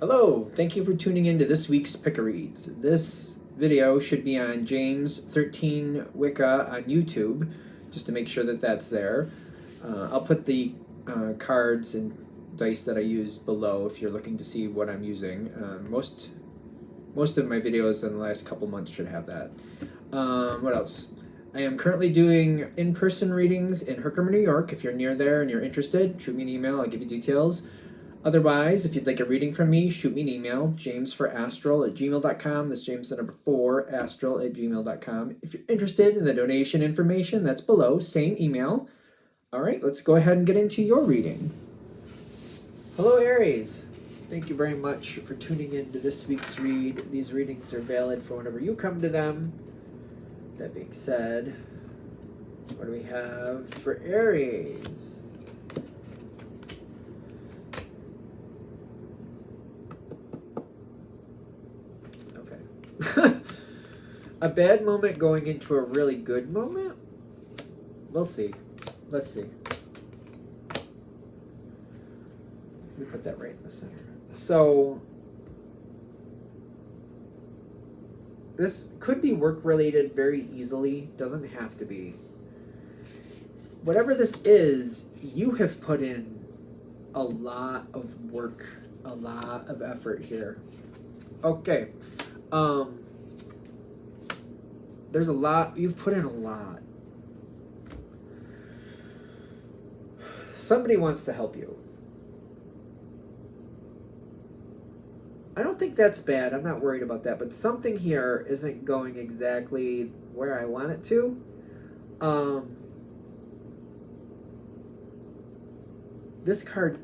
Hello, thank you for tuning in to this week's Pick-a-Reads. This video should be on James 13 Wicca on YouTube, just to make sure that that's there. I'll put the cards and dice that I use below if you're looking to see what I'm using. Most of my videos in the last couple months should have that. What else? I am currently doing in-person readings in Herkimer, New York. If you're near there and you're interested, shoot me an email, I'll give you details. Otherwise, if you'd like a reading from me, shoot me an email, jamesforastral@gmail.com. That's James the number 4, astral@gmail.com. If you're interested in the donation information, that's below, same email. All right, let's go ahead and get into your reading. Hello, Aries. Thank you very much for tuning in to this week's read. These readings are valid for whenever you come to them. That being said, what do we have for Aries? A bad moment going into a really good moment? We'll see. Let's see. Let me put that right in the center. So, this could be work-related very easily. Doesn't have to be. Whatever this is, you have put in a lot of work, a lot of effort here. Okay. There's a lot, you've put in a lot. Somebody wants to help you. I don't think that's bad, I'm not worried about that, but something here isn't going exactly where I want it to. This card,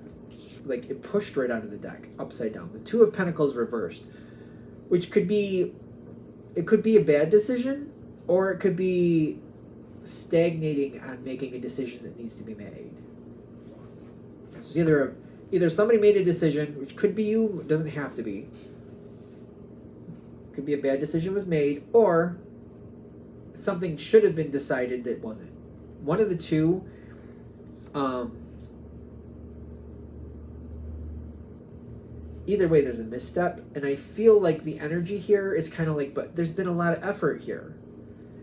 like, it pushed right out of the deck, upside down. The Two of Pentacles reversed, which could be, it could be a bad decision, or it could be stagnating on making a decision that needs to be made. So either somebody made a decision, which could be you, it doesn't have to be. Could be a bad decision was made, or something should have been decided that wasn't. One of the two. Either way, there's a misstep, and I feel like the energy here is kind of like, but there's been a lot of effort here.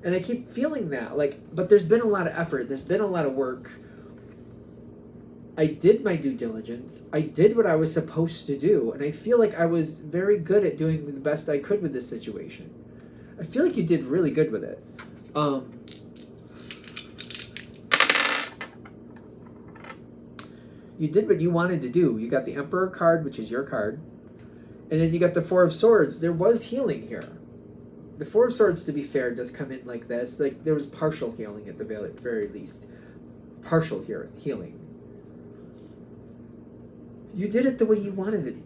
And I keep feeling that, like, but there's been a lot of effort. There's been a lot of work. I did my due diligence. I did what I was supposed to do. And I feel like I was very good at doing the best I could with this situation. I feel like you did really good with it. You did what you wanted to do. You got the Emperor card, which is your card. And then you got the Four of Swords. There was healing here. The Four of Swords, to be fair, does come in like this. Like, there was partial healing at the very least. Partial healing. You did it the way you wanted it.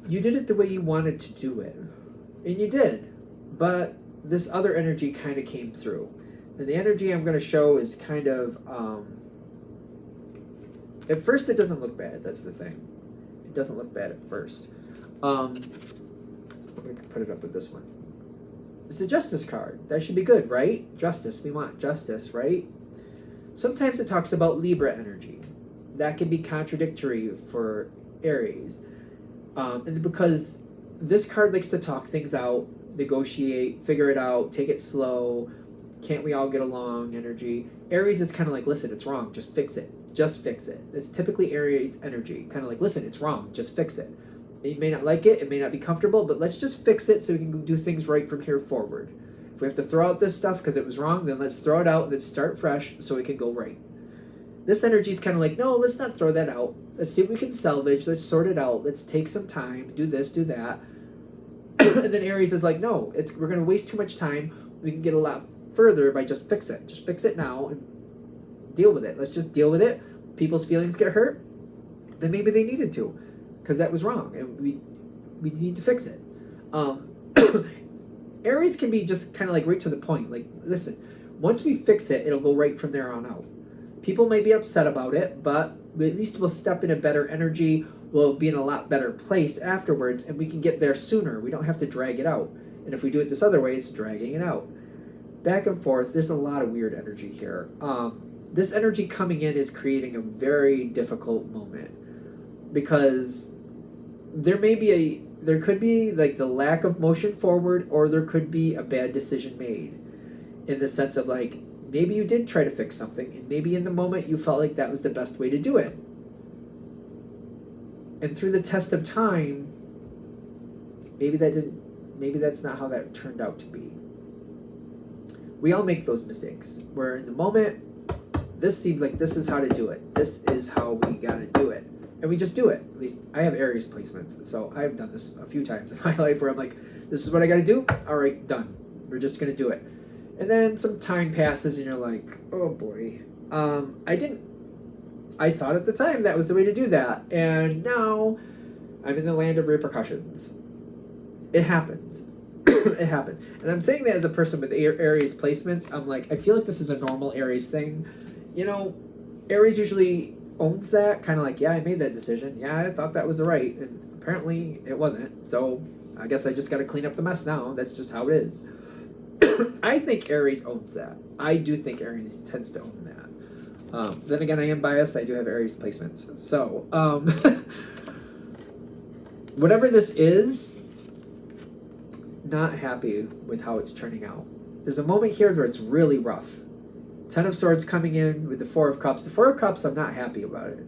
You did it the way you wanted to do it. And you did. But this other energy kind of came through. And the energy I'm going to show is kind of... at first, it doesn't look bad. That's the thing. It doesn't look bad at first. I'm going to put it up with this one. It's a Justice card. That should be good, right? Justice. We want justice, right? Sometimes it talks about Libra energy. That can be contradictory for Aries. And because this card likes to talk things out, negotiate, figure it out, take it slow, can't we all get along energy. Aries is kind of like, listen, it's wrong, just fix it. Just fix it. It's typically Aries energy. Kind of like, listen, it's wrong, just fix it. You may not like it, it may not be comfortable, but let's just fix it so we can do things right from here forward. If we have to throw out this stuff because it was wrong, then let's throw it out and let's start fresh so it can go right. This energy is kind of like, no, let's not throw that out. Let's see if we can salvage. Let's sort it out. Let's take some time, do this, do that. And then Aries is like, no, we're going to waste too much time. We can get a lot further by just fix it. Just fix it now and deal with it. Let's just deal with it. People's feelings get hurt. Then maybe they needed to, because that was wrong, and we need to fix it. Aries can be just kind of like right to the point. Like, listen, once we fix it, it'll go right from there on out. People may be upset about it, but at least we'll step in a better energy. We'll be in a lot better place afterwards, and we can get there sooner. We don't have to drag it out. And if we do it this other way, it's dragging it out. Back and forth, there's a lot of weird energy here. This energy coming in is creating a very difficult moment, because there could be like the lack of motion forward, or there could be a bad decision made, in the sense of like, maybe you did try to fix something, and maybe in the moment you felt like that was the best way to do it. And through the test of time, maybe that's not how that turned out to be. We all make those mistakes, where in the moment, this seems like this is how to do it. This is how we gotta do it. And we just do it. At least I have Aries placements, so I've done this a few times in my life where I'm like, this is what I gotta do. All right, done. We're just gonna do it. And then some time passes and you're like, oh boy, I thought at the time that was the way to do that. And now I'm in the land of repercussions. It happens. It happens. And I'm saying that as a person with Aries placements. I'm like, I feel like this is a normal Aries thing. You know, Aries usually owns that, kind of like, yeah, I made that decision. Yeah, I thought that was the right. And apparently it wasn't. So I guess I just got to clean up the mess now. That's just how it is. I think Aries owns that. I do think Aries tends to own that. Then again, I am biased. I do have Aries placements. So, whatever this is, not happy with how it's turning out. There's a moment here where it's really rough. Ten of Swords coming in with the Four of Cups. The Four of Cups, I'm not happy about it.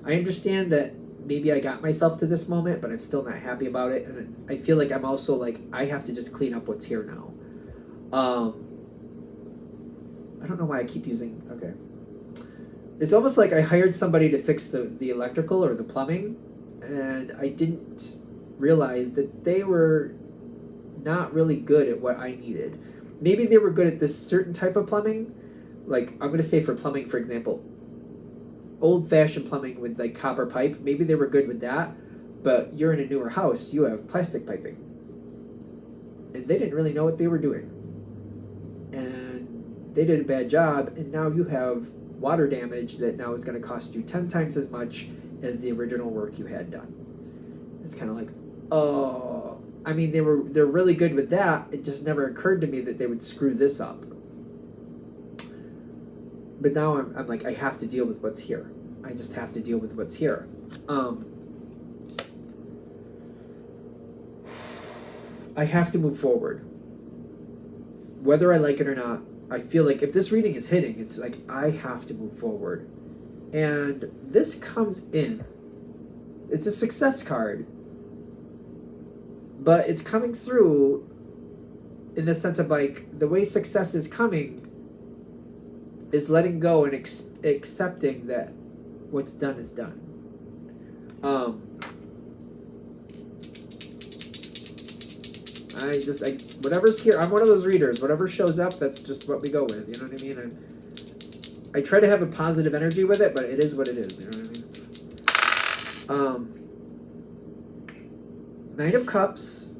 I understand that maybe I got myself to this moment, but I'm still not happy about it. And I feel like I'm also like, I have to just clean up what's here now. I don't know why I keep using, okay. It's almost like I hired somebody to fix the electrical or the plumbing, and I didn't realize that they were not really good at what I needed. Maybe they were good at this certain type of plumbing. Like, I'm going to say for plumbing, for example, old-fashioned plumbing with like copper pipe. Maybe they were good with that, but you're in a newer house. You have plastic piping. And they didn't really know what they were doing. And they did a bad job, and now you have water damage that now is going to cost you 10 times as much as the original work you had done. It's kind of like, oh, I mean, they're really good with that. It just never occurred to me that they would screw this up. But now I'm like, I have to deal with what's here. I just have to deal with what's here. I have to move forward. Whether I like it or not, I feel like if this reading is hitting, it's like I have to move forward. And this comes in. It's a success card. But it's coming through in the sense of like the way success is coming is letting go and accepting that what's done is done. Whatever's here, I'm one of those readers. Whatever shows up, that's just what we go with. You know what I mean? I try to have a positive energy with it, but it is what it is. You know what I mean? Knight of Cups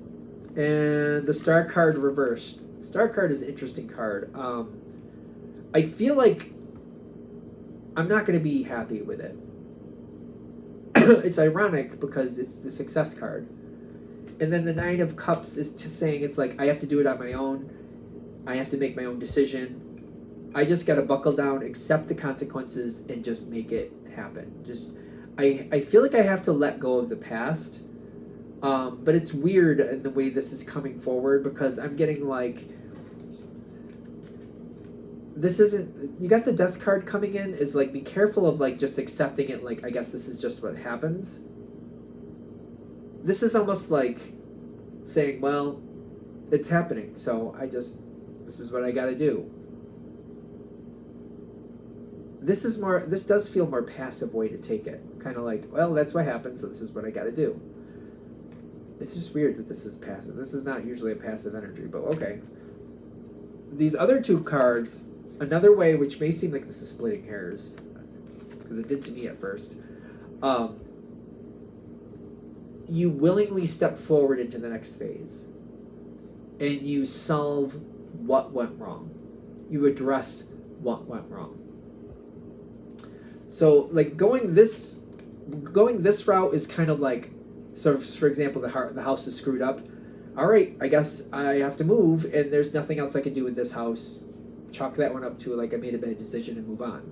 and the Star card reversed. The Star card is an interesting card. I feel like I'm not going to be happy with it. It's ironic because it's the success card. And then the Nine of Cups is just saying it's like, I have to do it on my own. I have to make my own decision. I just got to buckle down, accept the consequences, and just make it happen. I feel like I have to let go of the past. But it's weird in the way this is coming forward because I'm getting like, this isn't, you got the Death card coming in is like, be careful of like just accepting it. Like, I guess this is just what happens. This is almost like saying, well, it's happening. So this is what I got to do. This does feel more passive way to take it. Kind of like, well, that's what happened. So this is what I got to do. It's just weird that this is passive. This is not usually a passive energy, but okay. These other two cards, another way, which may seem like this is splitting hairs, because it did to me at first. You willingly step forward into the next phase, and you solve what went wrong. You address what went wrong. So, like, going this route is kind of like, so for example, the house is screwed up. All right, I guess I have to move, and there's nothing else I can do with this house. Chalk that one up to like I made a bad decision and move on.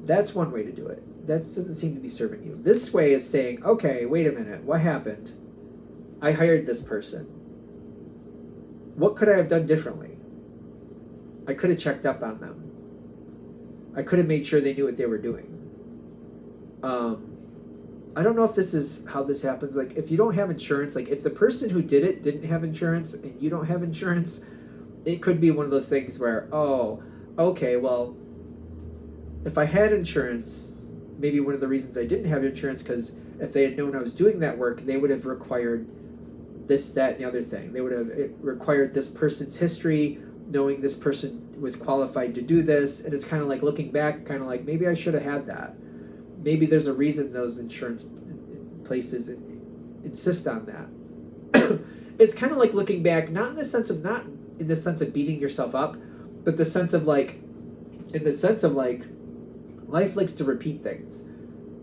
That's one way to do it. That doesn't seem to be serving you. This way is saying, okay, wait a minute, what happened? I hired this person. What could I have done differently? I could have checked up on them. I could have made sure they knew what they were doing. I don't know if this is how this happens. Like, if you don't have insurance, like if the person who did it didn't have insurance and you don't have insurance, it could be one of those things where, oh, okay, well, if I had insurance, maybe one of the reasons I didn't have insurance, because if they had known I was doing that work, they would have required this, that, and the other thing. They would have required this person's history, knowing this person was qualified to do this. And it's kind of like looking back, kind of like, maybe I should have had that. Maybe there's a reason those insurance places insist on that. It's kind of like looking back, not in the sense of beating yourself up, but the sense of like, in the sense of like, life likes to repeat things.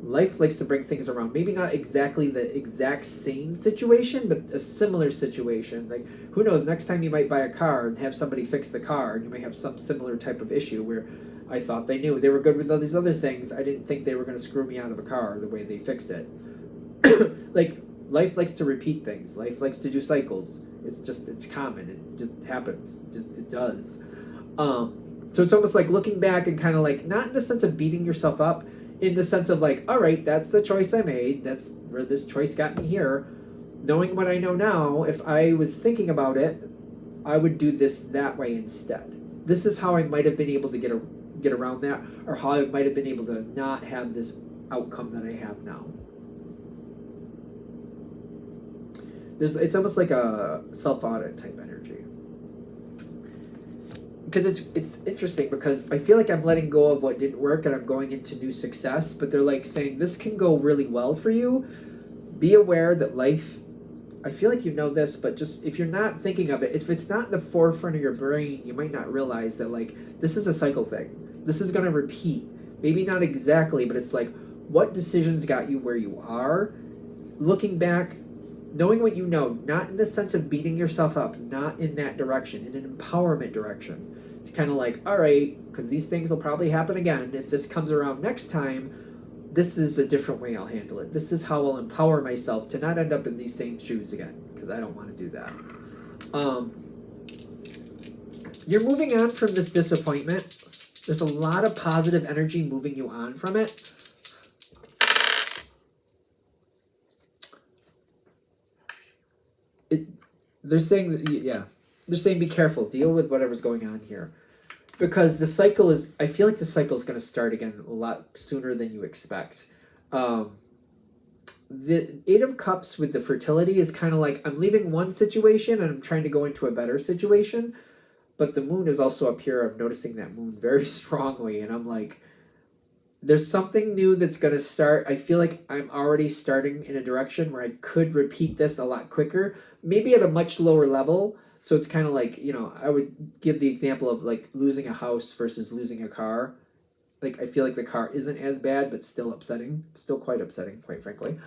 Life likes to bring things around. Maybe not exactly the exact same situation, but a similar situation. Like, who knows, next time you might buy a car and have somebody fix the car, and you might have some similar type of issue where I thought they knew they were good with all these other things. I didn't think they were going to screw me out of a car the way they fixed it. Like, life likes to repeat things. Life likes to do cycles. It's common. It just happens. It does. So it's almost like looking back and kind of like, not in the sense of beating yourself up, in the sense of like, all right, that's the choice I made. That's where this choice got me here. Knowing what I know now, if I was thinking about it, I would do this that way instead. This is how I might have been able to get around that, or how I might have been able to not have this outcome that I have now. It's almost like a self-audit type energy. Because it's interesting, because I feel like I'm letting go of what didn't work and I'm going into new success, but they're like saying this can go really well for you. Be aware that life, I feel like you know this, but just if you're not thinking of it, if it's not in the forefront of your brain, you might not realize that like this is a cycle thing. This is going to repeat. Maybe not exactly, but it's like, what decisions got you where you are? Looking back, knowing what you know, not in the sense of beating yourself up, not in that direction, in an empowerment direction. It's kind of like, all right, because these things will probably happen again. If this comes around next time, this is a different way I'll handle it. This is how I'll empower myself to not end up in these same shoes again, because I don't want to do that. You're moving on from this disappointment. There's a lot of positive energy moving you on from it. They're saying that, yeah, they're saying be careful, deal with whatever's going on here, because the cycle is, I feel like the cycle is going to start again a lot sooner than you expect. The Eight of Cups with the fertility is kind of like, I'm leaving one situation and I'm trying to go into a better situation, but the moon is also up here. I'm noticing that moon very strongly, and I'm like, there's something new that's going to start. I feel like I'm already starting in a direction where I could repeat this a lot quicker, maybe at a much lower level. So it's kind of like, you know, I would give the example of like losing a house versus losing a car. Like, I feel like the car isn't as bad, but still upsetting, still quite upsetting, quite frankly.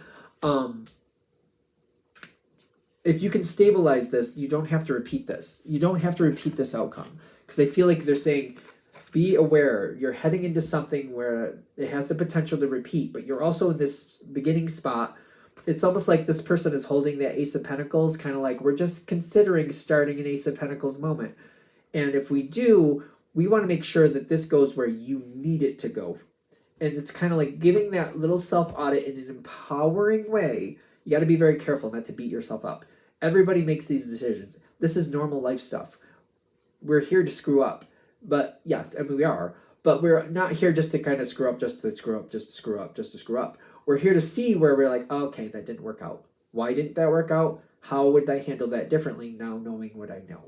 If you can stabilize this, you don't have to repeat this. You don't have to repeat this outcome, because I feel like they're saying, be aware, you're heading into something where it has the potential to repeat, but you're also in this beginning spot. It's almost like this person is holding that Ace of Pentacles, kind of like, we're just considering starting an Ace of Pentacles moment. And if we do, we want to make sure that this goes where you need it to go. And it's kind of like giving that little self-audit in an empowering way. You got to be very careful not to beat yourself up. Everybody makes these decisions. This is normal life stuff. We're here to screw up. But yes, I mean, we are, but we're not here just to kind of screw up, just to screw up, just to screw up, just to screw up. We're here to see where we're like, oh, okay, that didn't work out. Why didn't that work out? How would I handle that differently now, knowing what I know?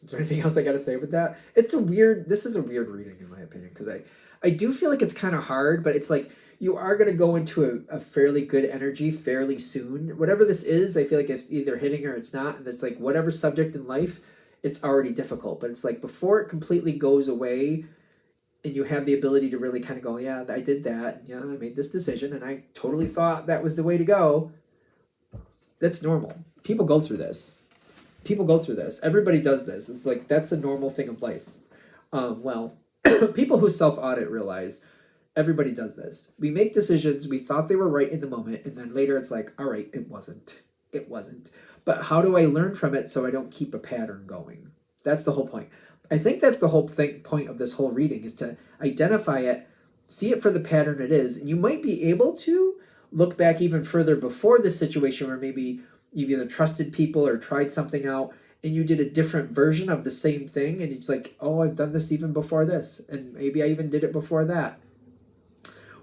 Is there anything else I got to say with that? This is a weird reading in my opinion, because I do feel like it's kind of hard, but it's like, you are going to go into a fairly good energy fairly soon. Whatever this is, I feel like it's either hitting or it's not. And it's like, whatever subject in life, it's already difficult. But it's like, before it completely goes away and you have the ability to really kind of go, yeah, I did that. Yeah, I made this decision and I totally thought that was the way to go. That's normal. People go through this. people go through this. Everybody does this. It's like, that's a normal thing of life. Well, people who self-audit realize everybody does this. We make decisions, we thought they were right in the moment, and then later it's like, all right, it wasn't. It wasn't. But how do I learn from it so I don't keep a pattern going? That's the whole point. I think that's the whole point of this whole reading, is to identify it, see it for the pattern it is, and you might be able to look back even further before this situation where maybe you've either trusted people or tried something out and you did a different version of the same thing, and it's like, oh, I've done this even before this, and maybe I even did it before that.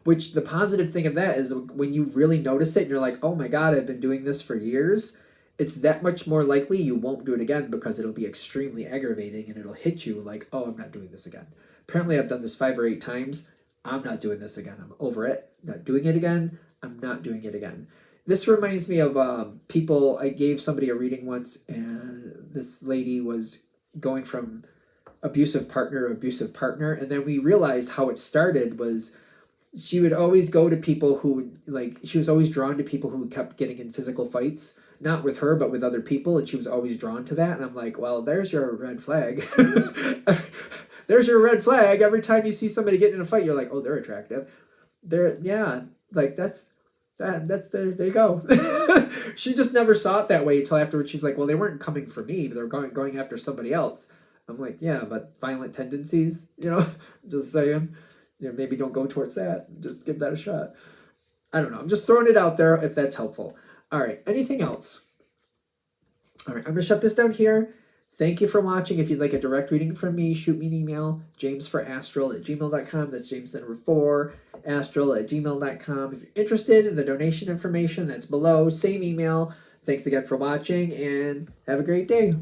Which, the positive thing of that is when you really notice it and you're like, oh my God, I've been doing this for years, it's that much more likely you won't do it again, because it'll be extremely aggravating and it'll hit you like, oh, I'm not doing this again. Apparently I've done this 5 or 8 times. I'm not doing this again. I'm over it. I'm not doing it again. I'm not doing it again. This reminds me of people. I gave somebody a reading once, and this lady was going from abusive partner to abusive partner, and then we realized how it started was she would always go to people who would, like, she was always drawn to people who kept getting in physical fights, not with her, but with other people, and she was always drawn to that. And I'm like, well, there's your red flag. There's your red flag. Every time you see somebody getting in a fight, you're like, oh, they're attractive. Yeah, like that's there you go. She just never saw it that way until afterwards. She's like, well, they weren't coming for me, but they're going after somebody else. I'm like, yeah, but violent tendencies, just saying. Maybe don't go towards that. Just give that a shot. I don't know. I'm just throwing it out there if that's helpful. All right. Anything else? All right. I'm going to shut this down here. Thank you for watching. If you'd like a direct reading from me, shoot me an email, jamesforastral@gmail.com. That's James the number 4, astral@gmail.com. If you're interested in the donation information, that's below. Same email. Thanks again for watching, and have a great day.